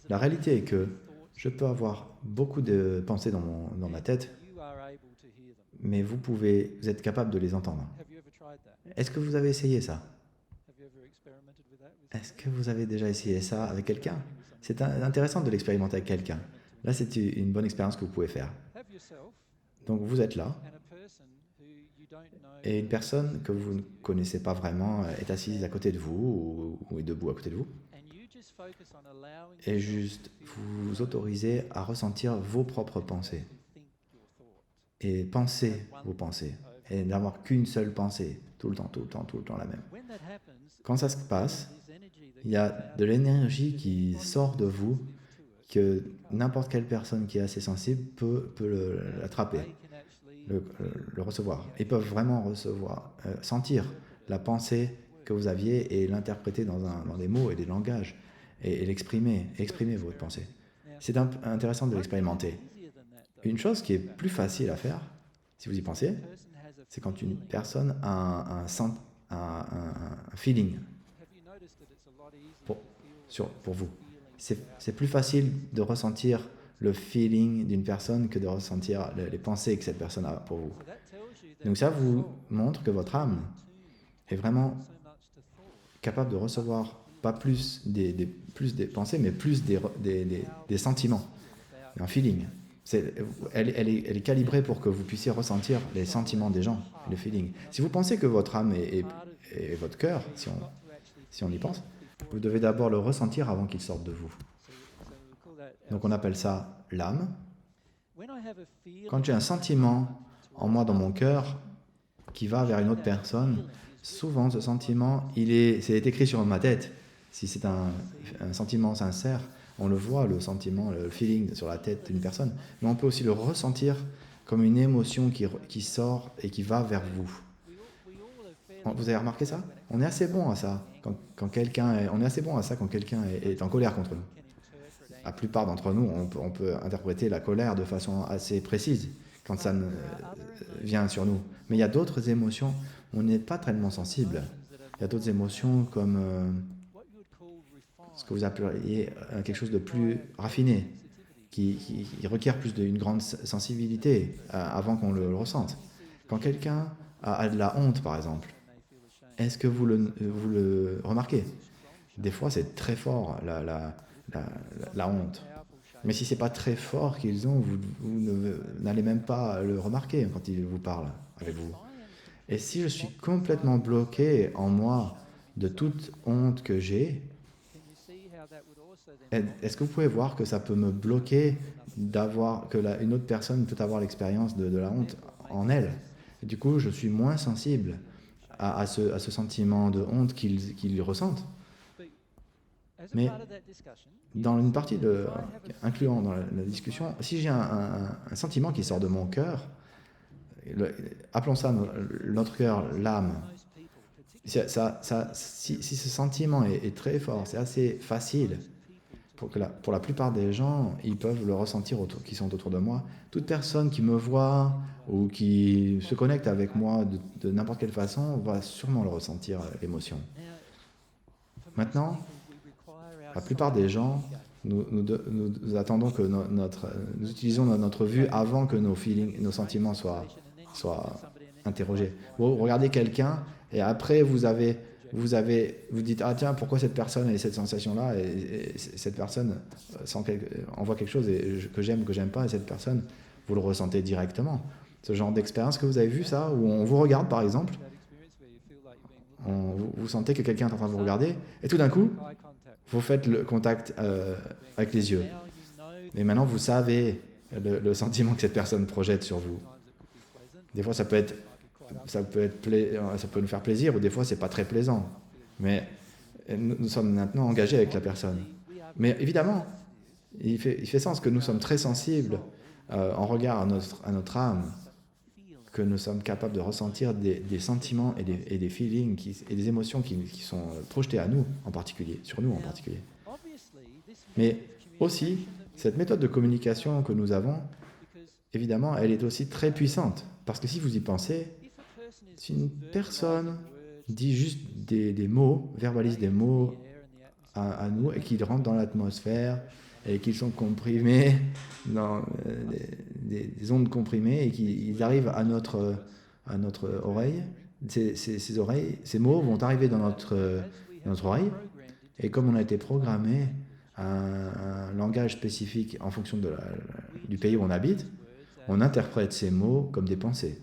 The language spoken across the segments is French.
La réalité est que je peux avoir beaucoup de pensées dans ma tête, mais vous êtes capable de les entendre. Est-ce que vous avez essayé ça? Est-ce que vous avez déjà essayé ça avec quelqu'un? C'est intéressant de l'expérimenter avec quelqu'un. Là, c'est une bonne expérience que vous pouvez faire. Donc, vous êtes là, et une personne que vous ne connaissez pas vraiment est assise à côté de vous ou est debout à côté de vous, et juste vous vous autorisez à ressentir vos propres pensées et penser vos pensées et n'avoir qu'une seule pensée tout le temps, tout le temps, tout le temps la même. Quand ça se passe, il y a de l'énergie qui sort de vous que n'importe quelle personne qui est assez sensible peut l'attraper, le recevoir. Ils peuvent vraiment sentir la pensée que vous aviez et l'interpréter dans des mots et des langages et exprimer votre pensée. C'est intéressant de l'expérimenter. Une chose qui est plus facile à faire, si vous y pensez, c'est quand une personne a un feeling pour, pour vous. C'est plus facile de ressentir le feeling d'une personne que de ressentir les pensées que cette personne a pour vous. Donc ça vous montre que votre âme est vraiment capable de recevoir pas plus plus des pensées, mais plus des sentiments, un feeling. Elle est calibrée pour que vous puissiez ressentir les sentiments des gens, le feeling. Si vous pensez que votre âme est votre cœur, si on y pense, vous devez d'abord le ressentir avant qu'il sorte de vous. Donc on appelle ça l'âme. Quand j'ai un sentiment en moi, dans mon cœur, qui va vers une autre personne, souvent ce sentiment, c'est écrit sur ma tête. Si c'est un sentiment sincère, on le voit, le sentiment, le feeling sur la tête d'une personne, mais on peut aussi le ressentir comme une émotion qui sort et qui va vers vous. Vous avez remarqué ça? On est assez bon à ça quand quelqu'un est en colère contre nous. La plupart d'entre nous, on peut interpréter la colère de façon assez précise quand ça vient sur nous. Mais il y a d'autres émotions, on n'est pas tellement sensible. Il y a d'autres émotions comme ce que vous appelleriez quelque chose de plus raffiné, qui requiert plus d'une grande sensibilité avant qu'on le ressente. Quand quelqu'un a de la honte, par exemple, est-ce que vous le remarquez? Des fois, c'est très fort, la honte. Mais si ce n'est pas très fort qu'ils ont, vous n'allez même pas le remarquer quand ils vous parlent avec vous. Et si je suis complètement bloqué en moi de toute honte que j'ai, est-ce que vous pouvez voir que ça peut me bloquer une autre personne peut avoir l'expérience de la honte en elle? Et du coup, je suis moins sensible à ce sentiment de honte qu'ils ressentent. Mais dans une partie incluant dans la discussion, si j'ai un sentiment qui sort de mon cœur, appelons ça notre cœur, l'âme, si ce sentiment est très fort, c'est assez facile pour la plupart des gens, ils peuvent le ressentir qui sont autour de moi. Toute personne qui me voit ou qui se connecte avec moi de n'importe quelle façon va sûrement le ressentir, l'émotion. Maintenant, la plupart des gens, nous attendons que nous utilisons notre vue avant que nos feelings, nos sentiments soient interrogés. Vous regardez quelqu'un et après vous dites ah tiens, pourquoi cette personne a cette sensation là, et cette personne envoie quelque chose que j'aime ou que j'aime pas, et cette personne, vous le ressentez directement. Ce genre d'expérience que vous avez vu, ça, où on vous regarde par exemple, vous sentez que quelqu'un est en train de vous regarder et tout d'un coup vous faites le contact avec les yeux. Et maintenant, vous savez le sentiment que cette personne projette sur vous. Des fois, ça peut nous faire plaisir, ou des fois, c'est pas très plaisant. Mais nous sommes maintenant engagés avec la personne. Mais évidemment, il fait sens que nous sommes très sensibles en regard à notre âme, que nous sommes capables de ressentir des sentiments et des feelings et des émotions qui sont projetées à nous en particulier, sur nous en particulier. Mais aussi, cette méthode de communication que nous avons, évidemment, elle est aussi très puissante. Parce que si vous y pensez, si une personne dit juste des mots, verbalise des mots à nous et qu'ils rentrent dans l'atmosphère et qu'ils sont comprimés dans des ondes comprimées et qu'ils arrivent à notre oreille. Ces oreilles, ces mots vont arriver dans notre oreille et comme on a été programmé à un langage spécifique en fonction du pays où on habite, on interprète ces mots comme des pensées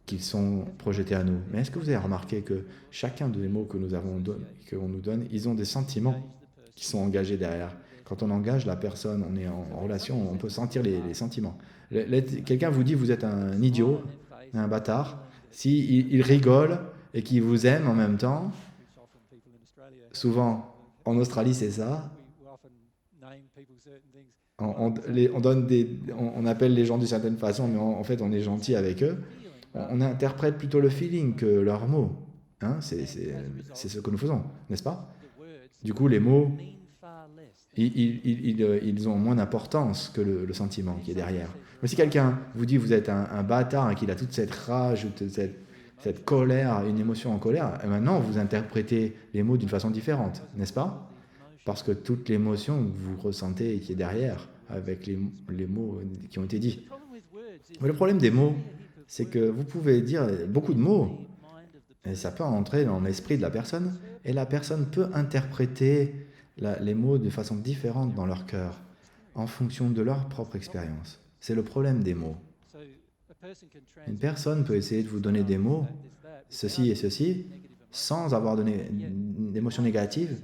qui sont projetés à nous. Mais est-ce que vous avez remarqué que chacun des mots que qu'on nous donne, ils ont des sentiments qui sont engagés derrière. Quand on engage la personne, on est en relation, on peut sentir les sentiments. Quelqu'un vous dit vous êtes un idiot, un bâtard. Si il rigole et qu'il vous aime en même temps, souvent en Australie c'est ça. On appelle les gens d'une certaine façon, mais en fait on est gentil avec eux. On interprète plutôt le feeling que leurs mots. Hein, c'est ce que nous faisons, n'est-ce pas? Du coup, les mots, ils ont moins d'importance que le sentiment qui est derrière. Mais si quelqu'un vous dit vous êtes un bâtard et qu'il a toute cette rage, toute cette colère, une émotion en colère, et maintenant vous interprétez les mots d'une façon différente, n'est-ce pas? Parce que toute l'émotion que vous ressentez qui est derrière, avec les mots qui ont été dits. Mais le problème des mots, c'est que vous pouvez dire beaucoup de mots, et ça peut entrer dans l'esprit de la personne, et la personne peut interpréter les mots de façon différente dans leur cœur, en fonction de leur propre expérience. C'est le problème des mots. Une personne peut essayer de vous donner des mots, ceci et ceci, sans avoir donné d'émotions négatives,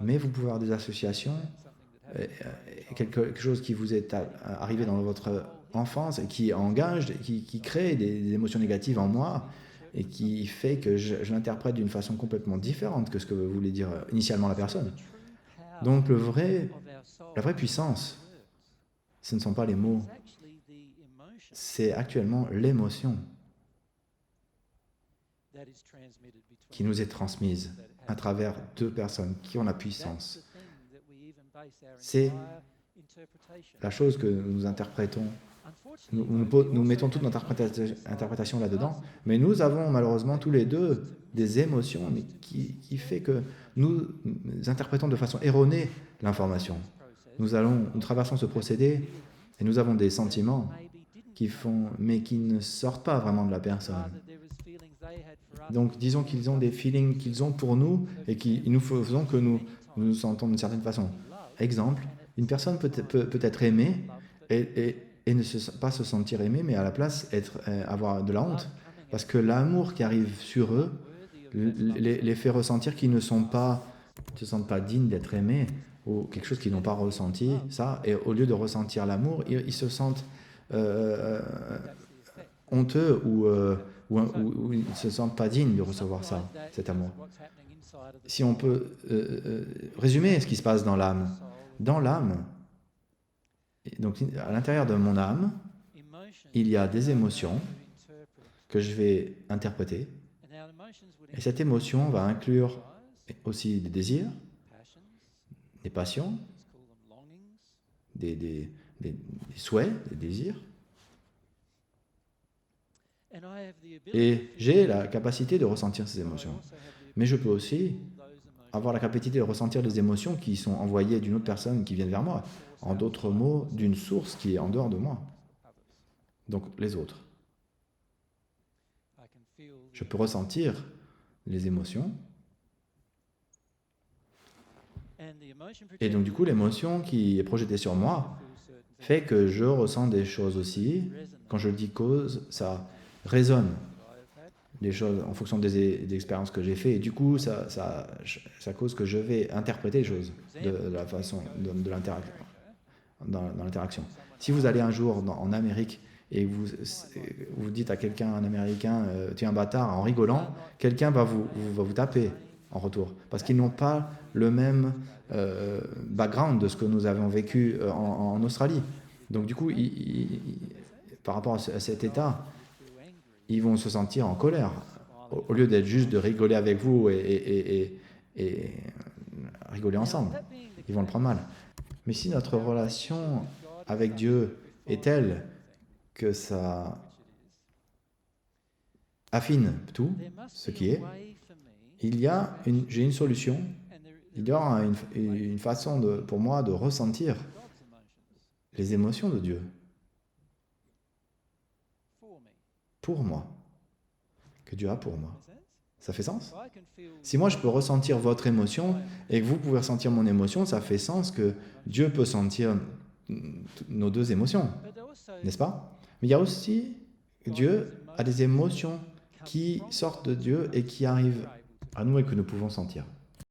mais vous pouvez avoir des associations, quelque chose qui vous est arrivé dans votre enfance et qui engage, qui crée des émotions négatives en moi et qui fait que je l'interprète d'une façon complètement différente que ce que voulait dire initialement la personne. Donc la vraie puissance, ce ne sont pas les mots, c'est actuellement l'émotion qui nous est transmise à travers deux personnes qui ont la puissance. C'est la chose que nous interprétons. Nous mettons toute notre interprétation là-dedans, mais nous avons malheureusement tous les deux des émotions mais qui fait que nous interprétons de façon erronée l'information. Nous traversons ce procédé et nous avons des sentiments mais qui ne sortent pas vraiment de la personne. Donc disons qu'ils ont des feelings qu'ils ont pour nous et qui nous faisons que nous nous sentons d'une certaine façon. Exemple, une personne peut être aimée et ne pas se sentir aimée, mais à la place avoir de la honte. Parce que l'amour qui arrive sur eux les fait ressentir qu'ils ne se sentent pas dignes d'être aimés ou quelque chose qu'ils n'ont pas ressenti, ça, et au lieu de ressentir l'amour, ils se sentent honteux ou ils ne se sentent pas dignes de recevoir ça, cet amour. Si on peut résumer ce qui se passe dans l'âme. Dans l'âme, donc à l'intérieur de mon âme, il y a des émotions que je vais interpréter. Et cette émotion va inclure aussi des désirs, des passions, des souhaits, des désirs. Et j'ai la capacité de ressentir ces émotions. Mais je peux aussi avoir la capacité de ressentir les émotions qui sont envoyées d'une autre personne qui viennent vers moi. En d'autres mots, d'une source qui est en dehors de moi. Donc les autres. Je peux ressentir les émotions. Et donc du coup, l'émotion qui est projetée sur moi fait que je ressens des choses aussi. Quand je dis cause, ça résonne des choses en fonction des expériences que j'ai faites. Et du coup, ça cause que je vais interpréter les choses de la façon de l'interaction. Dans l'interaction. Si vous allez un jour en Amérique et vous dites à quelqu'un, un Américain, tu es un bâtard, en rigolant, quelqu'un va vous taper en retour. Parce qu'ils n'ont pas le même background de ce que nous avons vécu en Australie. Donc du coup, par rapport à cet état, ils vont se sentir en colère. Au lieu d'être juste de rigoler avec vous et rigoler ensemble. Ils vont le prendre mal. Mais si notre relation avec Dieu est telle que ça affine tout ce qui est, j'ai une solution Il y aura une façon pour moi de ressentir les émotions de Dieu pour moi, que Dieu a pour moi. Ça fait sens? Si moi je peux ressentir votre émotion et que vous pouvez ressentir mon émotion, ça fait sens que Dieu peut sentir nos deux émotions, n'est-ce pas? Mais il y a aussi, Dieu a des émotions qui sortent de Dieu et qui arrivent à nous et que nous pouvons sentir.